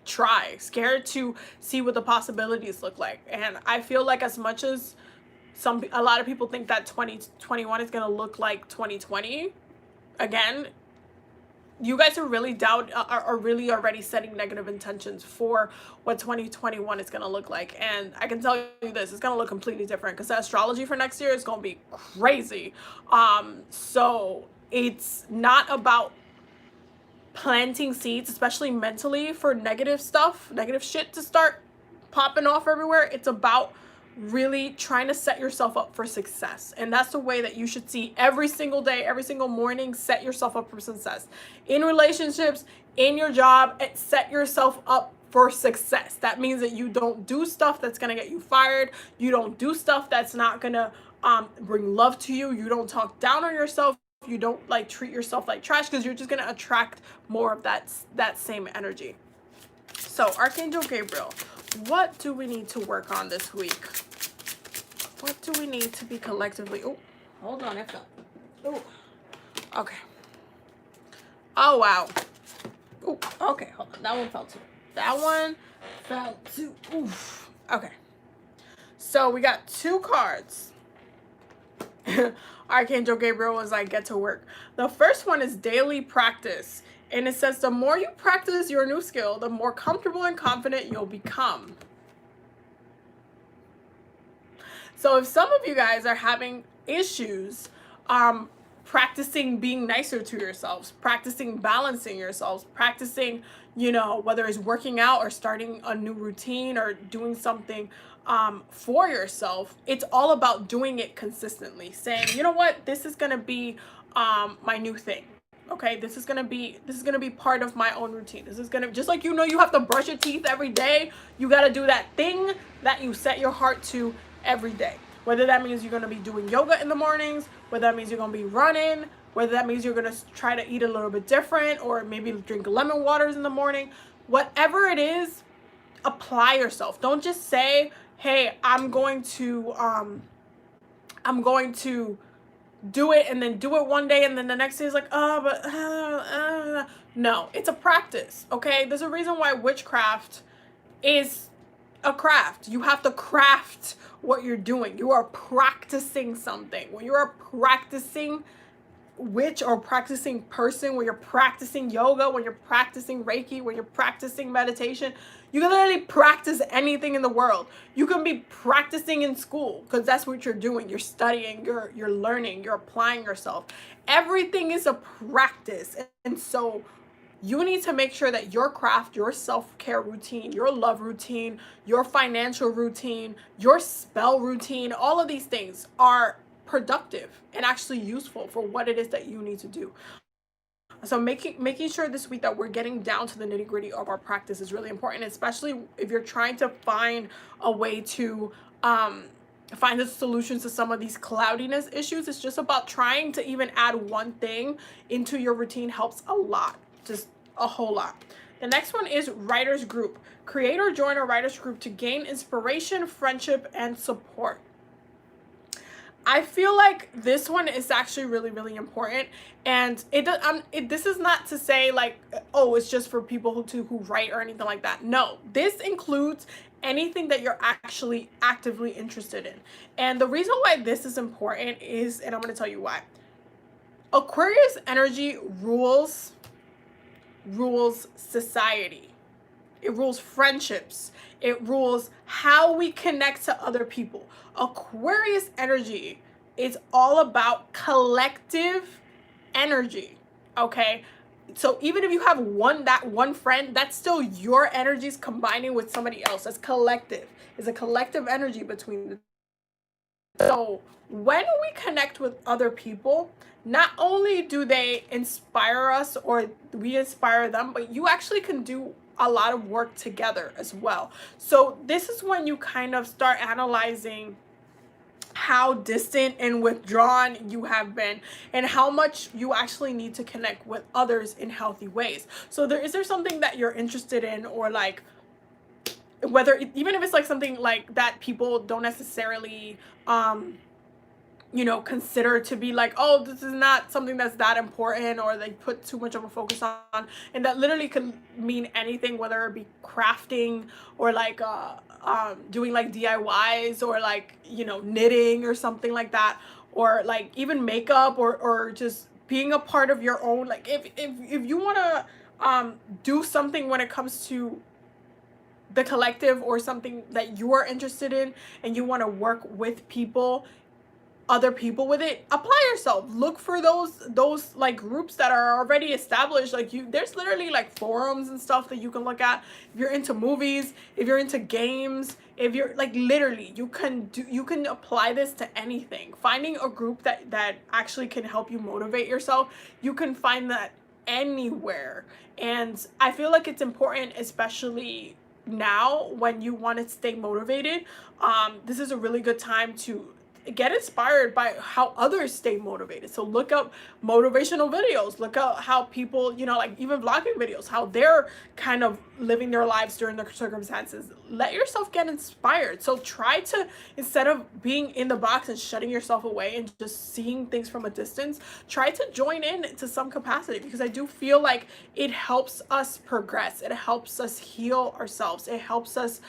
try, scared to see what the possibilities look like. And I feel like as much as a lot of people think that 2021 is going to look like 2020, again, you guys are really are really already setting negative intentions for what 2021 is going to look like. And I can tell you this, it's going to look completely different, because the astrology for next year is going to be crazy. So it's not about planting seeds, especially mentally, for negative stuff, negative shit to start popping off everywhere. It's about really trying to set yourself up for success. And that's the way that you should see every single day, every single morning. Set yourself up for success in relationships, in your job. Set yourself up for success. That means that you don't do stuff that's going to get you fired. You don't do stuff that's not going to bring love to you. You don't talk down on yourself. You don't like treat yourself like trash, because you're just going to attract more of that same energy. So Archangel Gabriel, what do we need to work on this week? What do we need to be collectively? Oh, hold on, it fell. Oh, okay. Oh, wow. Oh, okay, hold on. That one fell too. That one fell too. Oof. Okay. So we got two cards. Archangel Gabriel was like, get to work. The first one is daily practice. And it says, the more you practice your new skill, the more comfortable and confident you'll become. So if some of you guys are having issues practicing being nicer to yourselves, practicing balancing yourselves, practicing, you know, whether it's working out or starting a new routine or doing something for yourself, it's all about doing it consistently. Saying, you know what, this is going to be my new thing. Okay, this is gonna be part of my own routine. This is gonna, just like, you know, you have to brush your teeth every day, you got to do that thing that you set your heart to every day. Whether that means you're gonna be doing yoga in the mornings, whether that means you're gonna be running, whether that means you're gonna try to eat a little bit different, or maybe drink lemon waters in the morning, whatever it is, apply yourself. Don't just say, hey, I'm going to do it, and then do it one day, and then the next day is like, oh, but no, it's a practice. Okay, there's a reason why witchcraft is a craft. You have to craft what you're doing. You are practicing something. When you are practicing witch or practicing person, when you're practicing yoga, when you're practicing Reiki, when you're practicing meditation, you can literally practice anything in the world. You can be practicing in school, because that's what you're doing. You're studying, you're learning, you're applying yourself. Everything is a practice. And so you need to make sure that your craft, your self-care routine, your love routine, your financial routine, your spell routine, all of these things are productive and actually useful for what it is that you need to do. So making sure this week that we're getting down to the nitty-gritty of our practice is really important, especially if you're trying to find a way to find the solutions to some of these cloudiness issues. It's just about trying to even add one thing into your routine helps a lot, just a whole lot. The next one is writers group. Create or join a writers group to gain inspiration, friendship, and support. I feel like this one is actually really, really important. And this is not to say like, oh, it's just for people who write or anything like that. No, this includes anything that you're actually actively interested in. And the reason why this is important is, and I'm going to tell you why. Aquarius energy rules society. It rules friendships. It rules how we connect to other people. Aquarius energy is all about collective energy, okay? So even if you have one friend, that's still your energies combining with somebody else. That's collective. It's a collective energy between the. So when we connect with other people, not only do they inspire us or we inspire them, but you actually can do a lot of work together as well. So this is when you kind of start analyzing how distant and withdrawn you have been and how much you actually need to connect with others in healthy ways. So is there something that you're interested in, or like even if it's like something like that people don't necessarily consider to be like, oh, this is not something that's that important, or they put too much of a focus on, and that literally could mean anything, whether it be crafting or like doing like DIYs, or like knitting or something like that, or like even makeup, or just being a part of your own, like if you want to do something when it comes to the collective, or something that you are interested in and you want to work with other people with it, apply yourself. Look for those like groups that are already established. Like there's literally like forums and stuff that you can look at. If you're into movies, if you're into games, if you're like, literally you can apply this to anything. Finding a group that actually can help you motivate yourself, you can find that anywhere. And I feel like it's important, especially now when you want to stay motivated. This is a really good time to get inspired by how others stay motivated. So look up motivational videos, look up how people, like even vlogging videos, how they're kind of living their lives during the circumstances. Let yourself get inspired. So try to, instead of being in the box and shutting yourself away and just seeing things from a distance, try to join in to some capacity, because I do feel like it helps us progress. It helps us heal ourselves. It helps us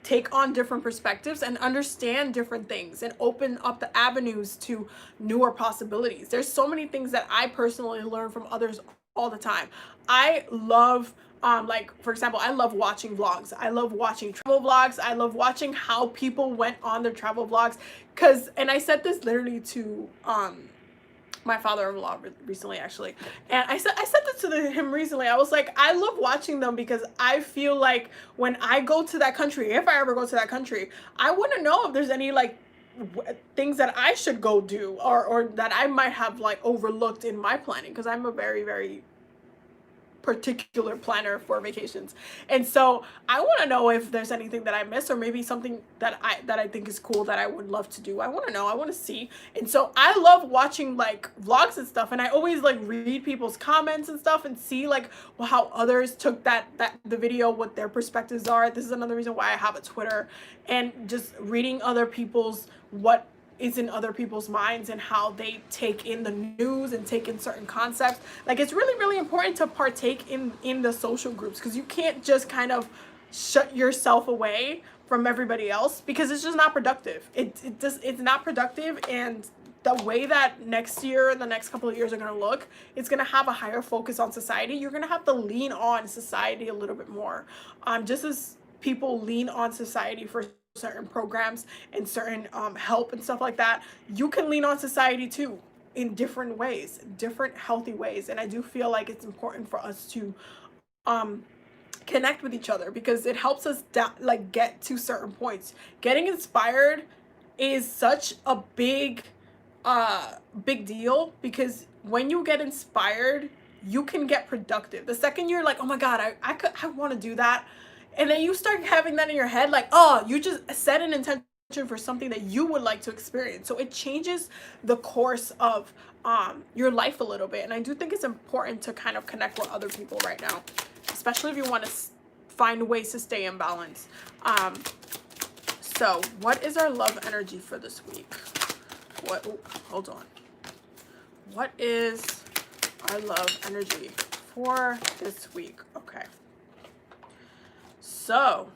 take on different perspectives and understand different things and open up the avenues to newer possibilities. There's so many things that I personally learn from others all the time. I love like, for example, I love watching vlogs. I love watching travel vlogs. I love watching how people went on their travel vlogs, and I said this literally to my father-in-law recently, actually, and I said this to him recently. I was like, I love watching them because I feel like when I go to that country, if I ever go to that country, I want to know if there's any like things that I should go do, or that I might have like overlooked in my planning, because I'm a very, very particular planner for vacations. And so I want to know if there's anything that I missed, or maybe something that I think is cool that I would love to do. I want to know, I want to see. And so I love watching like vlogs and stuff, and I always like read people's comments and stuff and see like, well, how others took the video, what their perspectives are. This is another reason why I have a Twitter, and just reading other people's, what is in other people's minds, and how they take in the news and take in certain concepts. Like, it's really, really important to partake in the social groups, because you can't just kind of shut yourself away from everybody else, because it's just not productive. It's not productive. And the way that next year, the next couple of years are going to look, it's going to have a higher focus on society. You're going to have to lean on society a little bit more, just as people lean on society for certain programs and certain help and stuff like that. You can lean on society too, in different ways, different healthy ways. And I do feel like it's important for us to connect with each other, because it helps us like get to certain points. Getting inspired is such a big deal, because when you get inspired, you can get productive. The second you're like, oh my god, I want to do that, and then you start having that in your head, like, oh, you just set an intention for something that you would like to experience. So it changes the course of your life a little bit. And I do think it's important to kind of connect with other people right now, especially if you want to find ways to stay in balance. So what is our love energy for this week? Hold on. What is our love energy for this week? Okay. So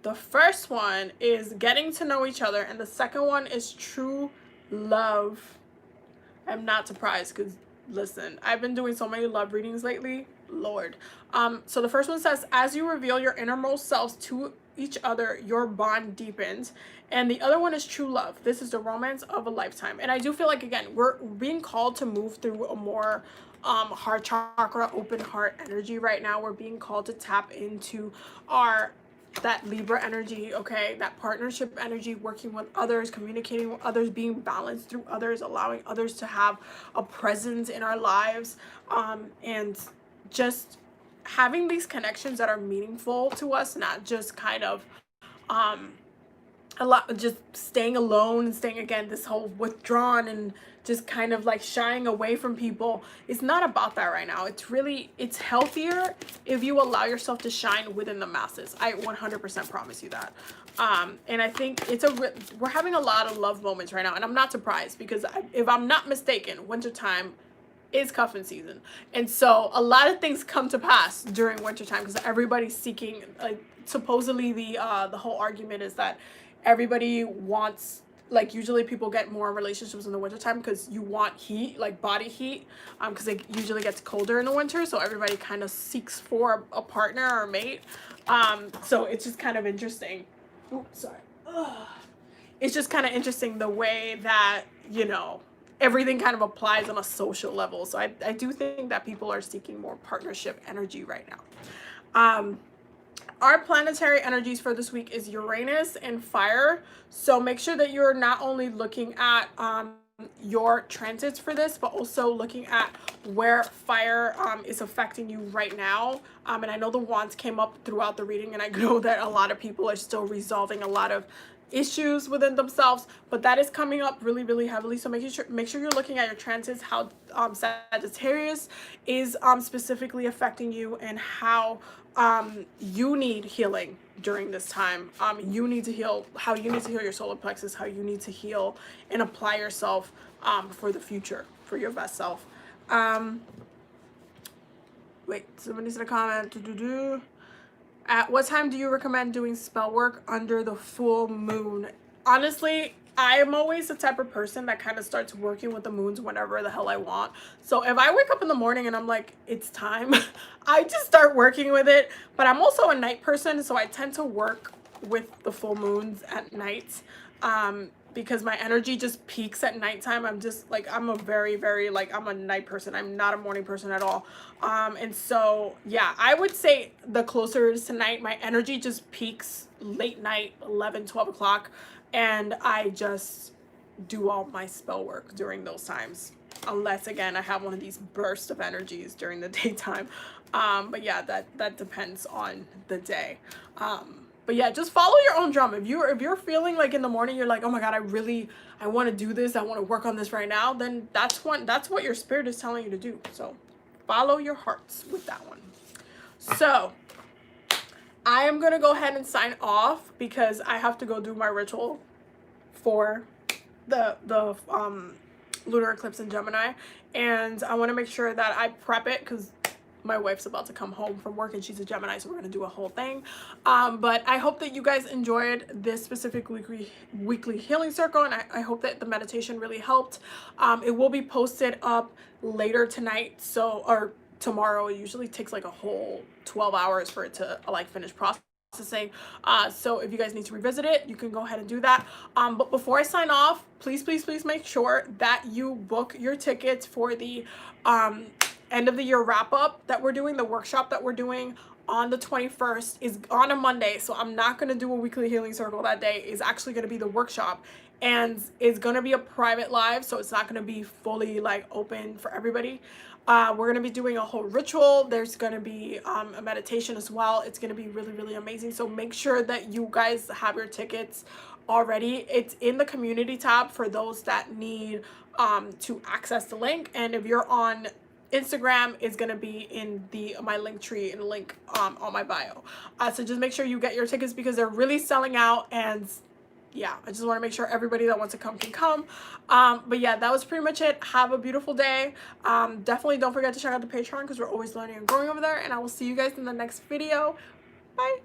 the first one is getting to know each other, and the second one is true love. I'm not surprised, because listen, I've been doing so many love readings lately, Lord. So the first one says, as you reveal your innermost selves to each other, your bond deepens. And the other one is true love. This is the romance of a lifetime. And I do feel like, again, we're being called to move through a more heart chakra, open heart energy right now. We're being called to tap into that Libra energy, okay, that partnership energy, working with others, communicating with others, being balanced through others, allowing others to have a presence in our lives, and just having these connections that are meaningful to us, not just kind of just staying alone and staying, again, this whole withdrawn and just kind of like shying away from people. It's not about that right now. It's healthier if you allow yourself to shine within the masses. I 100% promise you that. And I think we're having a lot of love moments right now, and I'm not surprised, because if I'm not mistaken, wintertime is cuffing season. And so a lot of things come to pass during wintertime, because everybody's seeking, like, supposedly the whole argument is that everybody wants, like, usually people get more relationships in the wintertime because you want heat, like body heat, because it usually gets colder in the winter, so everybody kind of seeks for a partner or a mate. So it's just kind of interesting. Oops, sorry. Ugh. It's just kind of interesting the way that, everything kind of applies on a social level. So I do think that people are seeking more partnership energy right now. Our planetary energies for this week is Uranus and fire. So make sure that you're not only looking at your transits for this, but also looking at where fire is affecting you right now. And I know the wands came up throughout the reading, and I know that a lot of people are still resolving a lot of issues within themselves, but that is coming up really, really heavily. So make sure you're looking at your transits, how Sagittarius is specifically affecting you, and how you need healing during this time. You need to heal, how you need to heal your solar plexus, how you need to heal and apply yourself for the future, for your best self. Wait, somebody's in a comment. At what time do you recommend doing spell work under the full moon? Honestly, I am always the type of person that kind of starts working with the moons whenever the hell I want. So if I wake up in the morning and I'm like, it's time, I just start working with it. But I'm also a night person, so I tend to work with the full moons at night. Because my energy just peaks at nighttime. I'm just like, I'm a very, very, like, I'm a night person. I'm not a morning person at all. And so, yeah, I would say the closer it is to night, my energy just peaks late night, 11, 12 o'clock. and I just do all my spell work during those times, unless again I have one of these bursts of energies during the daytime. But yeah, that depends on the day. But yeah, just follow your own drum. If you're feeling like in the morning you're like, oh my god, I want to do this, I want to work on this right now, then that's what your spirit is telling you to do. So follow your hearts with that one. So I am gonna go ahead and sign off because I have to go do my ritual for the lunar eclipse in Gemini, and I want to make sure that I prep it because my wife's about to come home from work and she's a Gemini, so we're gonna do a whole thing. But I hope that you guys enjoyed this specific weekly healing circle, and I hope that the meditation really helped. It will be posted up later tonight, so, or tomorrow. It usually takes like a whole 12 hours for it to like finish processing. So if you guys need to revisit it, you can go ahead and do that. But before I sign off, please make sure that you book your tickets for the end of the year wrap up that we're doing. The workshop that we're doing on the 21st is on a Monday, so I'm not going to do a weekly healing circle that day. It's actually going to be the workshop, and it's going to be a private live, so it's not going to be fully like open for everybody. We're going to be doing a whole ritual. There's going to be a meditation as well. It's going to be really amazing, so make sure that you guys have your tickets already. It's in the community tab for those that need to access the link, and if you're on Instagram, is going to be in my link tree and link on my bio. So just make sure you get your tickets because they're really selling out, and yeah, I just want to make sure everybody that wants to come can come. But yeah, that was pretty much it. Have a beautiful day. Definitely don't forget to check out the Patreon because we're always learning and growing over there, and I will see you guys in the next video. Bye.